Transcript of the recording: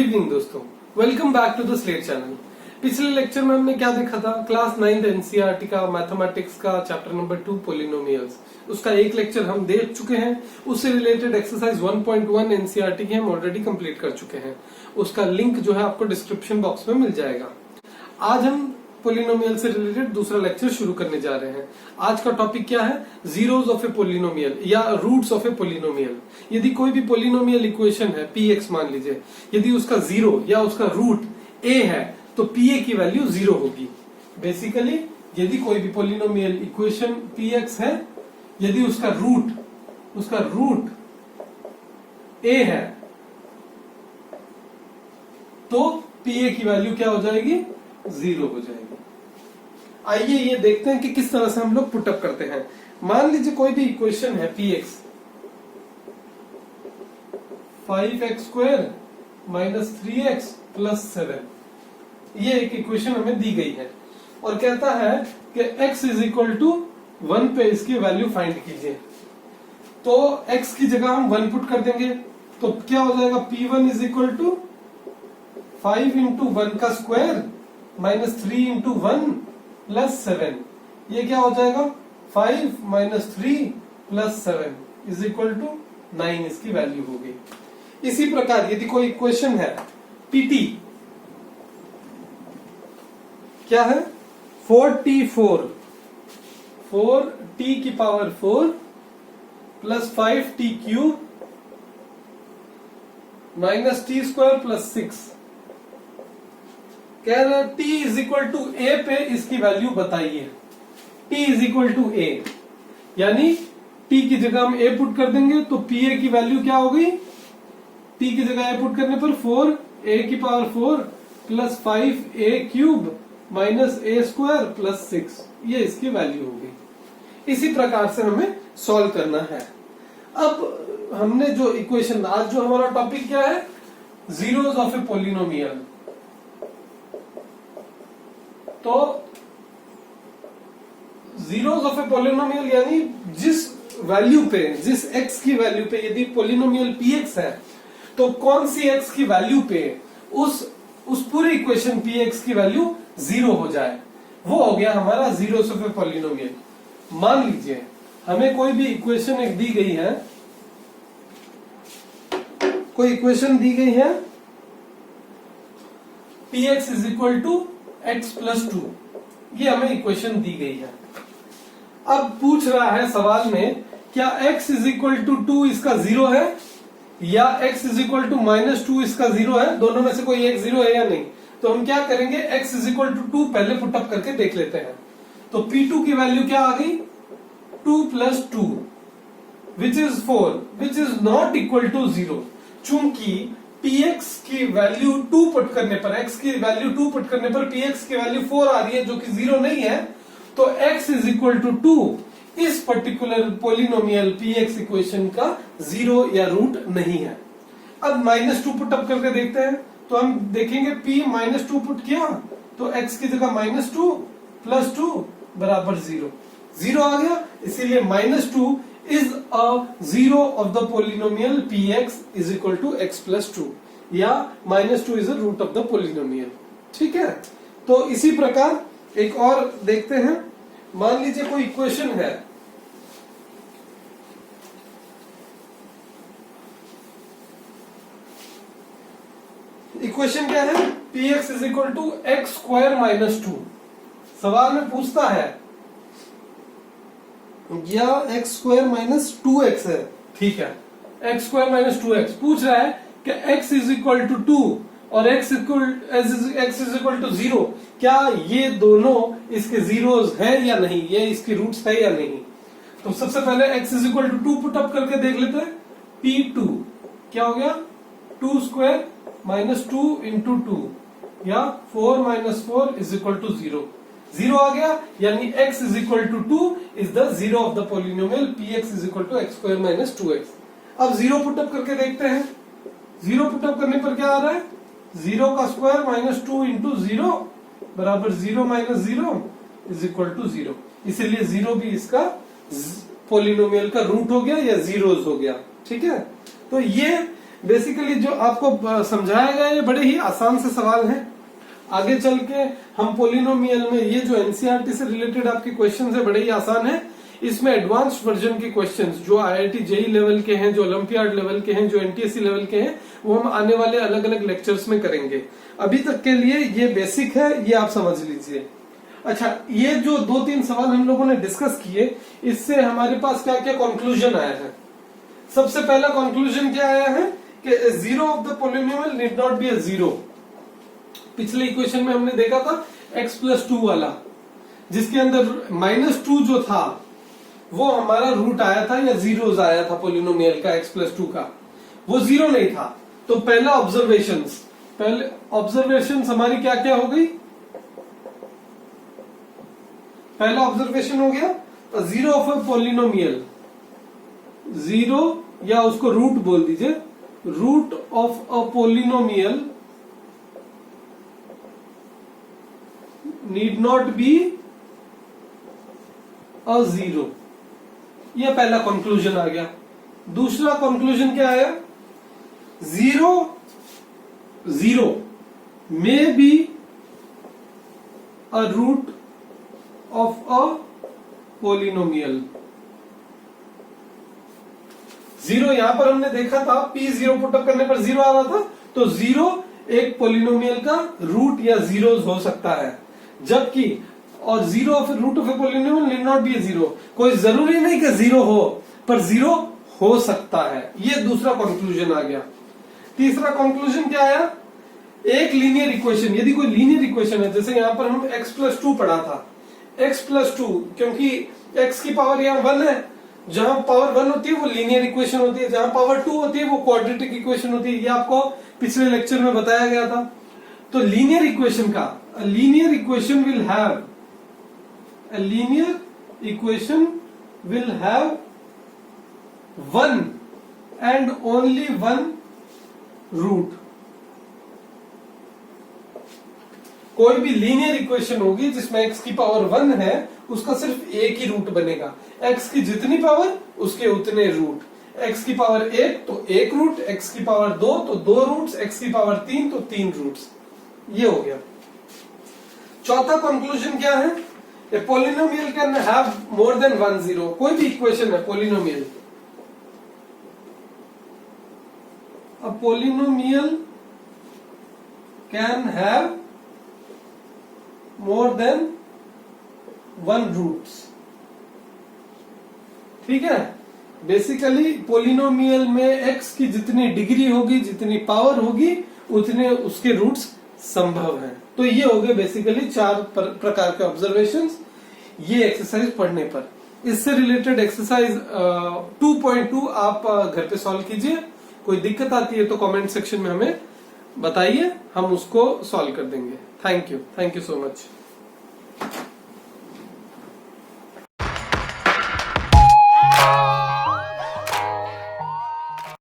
Evening दोस्तों, welcome back to the Slate channel. पिछले lecture में हमने क्या देखा था? क्लास 9 एनसीईआरटी का मैथमेटिक्स का चैप्टर नंबर 2 पॉलिनोमियल्स, उसका एक लेक्चर हम देख चुके हैं। उससे रिलेटेड एक्सरसाइज 1.1 एनसीईआरटी की हम ऑलरेडी कंप्लीट कर चुके हैं। उसका लिंक जो है आपको डिस्क्रिप्शन बॉक्स में मिल जाएगा। आज हम पोलिनोमियल से रिलेटेड दूसरा लेक्चर शुरू करने जा रहे हैं। आज का टॉपिक क्या है? जीरोस ऑफ ए पोलिनोमियल या रूट्स ऑफ ए पोलिनोमियल। यदि कोई भी पोलिनोमियल इक्वेशन है px मान लीजिए, यदि उसका जीरो या उसका रूट a है तो pa की वैल्यू जीरो होगी। बेसिकली यदि कोई भी पोलिनोमियल इक्वेशन px है, यदि उसका रूट a है तो pa की वैल्यू क्या हो जाएगी? जीरो हो जाएगी। आइए ये देखते हैं कि किस तरह से हम लोग पुटअप करते हैं। मान लीजिए कोई भी इक्वेशन है px 5x² - 3x + 7, ये एक इक्वेशन हमें दी गई है और कहता है कि x = 1 पे इसकी वैल्यू फाइंड कीजिए। तो x की जगह हम 1 पुट कर देंगे तो क्या हो जाएगा? p1 = 5 × 1 का स्क्वायर - 3 × 1 + 7। ये क्या हो जाएगा? 5 - 3 + 7 = 9 इसकी वैल्यू होगी। इसी प्रकार यदि कोई इक्वेशन है pt, क्या है? 4t4 4t⁴ + 5t³ - t² + 6, कह रहा है t = a पे इसकी वैल्यू बताइए। t = a यानी t की जगह हम a पुट कर देंगे तो pa की वैल्यू क्या हो गई? t की जगह a पुट करने पर 4a⁴ + 5a³ - a² + 6, ये इसकी वैल्यू होगी। इसी प्रकार से हमें सॉल्व करना है। अब हमने जो इक्वेशन, आज जो हमारा टॉपिक क्या है? Zeros of a polynomial. तो जीरोस ऑफ ए पोलिनोमियल यानी जिस वैल्यू पे, जिस x की वैल्यू पे यदि पोलिनोमियल px है तो कौन सी x की वैल्यू पे उस पूरी इक्वेशन px की वैल्यू जीरो हो जाए, वो हो गया हमारा जीरोस ऑफ ए पोलिनोमियल। मान लीजिए हमें कोई भी इक्वेशन एक दी गई है, कोई इक्वेशन दी गई है px = x + 2, ये हमें इक्वेशन दी गई है। अब पूछ रहा है सवाल में, क्या x = 2 इसका जीरो है या x = -2 इसका जीरो है? दोनों में से कोई एक जीरो है या नहीं? तो हम क्या करेंगे? x = 2 पहले पुटअप करके देख लेते हैं। तो p2 की वैल्यू क्या आ गई? 2 + 2 which is 4, which is not equal to 0। चूंकि px की वैल्यू 2 पुट करने पर, x की वैल्यू 2 पुट करने पर px की वैल्यू 4 आ रही है जो कि 0 नहीं है, तो x = 2 इस पर्टिकुलर पोलिनोमियल px इक्वेशन का जीरो या रूट नहीं है। अब -2 पुटअप करके देखते हैं तो हम देखेंगे p -2 पुट किया तो x की जगह -2 + 2 = 0, 0 आ गया। इसीलिए -2 is a zero of the polynomial px = x + 2 या -2 is a root of the polynomial। ठीक है, तो इसी प्रकार एक और देखते हैं। मान लीजिए कोई इक्वेशन है, इक्वेशन क्या है? px = x² - 2। सवाल में पूछता है या x² - 2x है, ठीक है, x² - 2x पूछ रहा है कि x = 2 और x = 0, क्या ये दोनों इसके जीरोस हैं या नहीं, ये इसके रूट्स है या नहीं? तो सबसे पहले x = 2 पुटअप करके देख लेते हैं। p2 क्या हो गया? 2² - 2 × 2 या 4 - 4 = 0, 0 आ गया। यानी x = 2 is the zero of the polynomial px = x² - 2x। अब 0 पुटअप करके देखते हैं। 0 पुटअप करने पर क्या आ रहा है? 0 का स्क्वायर - 2 × 0 = 0 - 0 = 0। इसीलिए 0 भी इसका पोलिनोमियल का रूट हो गया या जीरोस हो गया। ठीक है, तो ये बेसिकली जो आपको समझाया गया ये बड़े ही आसान से सवाल हैं। आगे चल के हम पोलिनोमियल में ये जो एनसीईआरटी से रिलेटेड आपके क्वेश्चंस है बड़े ही आसान है। इसमें एडवांस्ड वर्जन के क्वेश्चंस जो आईआईटी जेईई लेवल के हैं, जो ओलंपियाड लेवल के हैं, जो एनटीएससी लेवल के हैं, वो हम आने वाले अलग अलग लेक्चर्स में करेंगे। अभी तक के लिए ये बेसिक है, ये आप समझ लीजिए। अच्छा, ये जो 2-3 सवाल हम लोगों ने डिस्कस किए, इससे हमारे पास क्या क्या कंक्लूजन आया है। सबसे पहला कंक्लूजन क्या आया है कि zero of the polynomial need not be a zero. पिछले इक्वेशन में हमने देखा था x+2 वाला, जिसके अंदर -2 जो था वो हमारा रूट आया था या जीरोस आया था पोलिनोमियल का x+2 का, वो जीरो नहीं था। तो पहले ऑब्जर्वेशंस हमारी क्या क्या हो गई। पहला ऑब्जर्वेशन हो गया zero of a polynomial, zero या उसको रूट बोल दीजिए, root of a polynomial need not be a zero. यह पहला कंक्लूजन आ गया। दूसरा कंक्लूजन क्या आया, zero may be a root of a polynomial. Zero यहां पर हमने देखा था P0 पुटअप करने पर जीरो आ रहा था, तो जीरो एक पोलिनोमियल का रूट या जीरोस हो सकता है। जबकि और zero of root of a polynomial need not be a zero, कोई जरूरी नहीं कि जीरो हो, पर जीरो हो सकता है। ये दूसरा कंक्लूजन आ गया। तीसरा कंक्लूजन क्या आया, एक लीनियर इक्वेशन, यदि कोई लीनियर इक्वेशन है, जैसे यहां पर हम x+2 पढ़ा था, x+2, क्योंकि x की पावर यहाँ 1 है, जहां पावर 1 होती है वो लीनियर इक्वेशन होती है, जहां पावर 2 होती है वो क्वाड्रेटिक इक्वेशन होती है। ये आपको पिछले लेक्चर में बताया गया था। तो लीनियर इक्वेशन का, linear equation will have, a linear equation will have one and only one root। कोई भी लीनियर इक्वेशन होगी जिसमें x की पावर 1 है, उसका सिर्फ एक ही रूट बनेगा। x की जितनी पावर उसके उतने रूट। x की पावर 1 तो एक रूट, x की पावर 2 तो 2 रूट्स, x की पावर 3 तो 3 रूट्स। ये हो गया। चौथा कंक्लूजन क्या है, A polynomial can have more than one zero। कोई भी इक्वेशन है polynomial, a polynomial can have more than one roots। ठीक है, बेसिकली पोलिनोमियल में x की जितनी डिग्री होगी, जितनी पावर होगी, उतने उसके रूट्स संभव हैं। तो ये हो गए बेसिकली 4 प्रकार के ऑब्जर्वेशंस ये एक्सरसाइज पढ़ने पर। इससे रिलेटेड एक्सरसाइज 2.2 आप घर पे सॉल्व कीजिए। कोई दिक्कत आती है तो कमेंट सेक्शन में हमें बताइए, हम उसको सॉल्व कर देंगे। Thank you so much.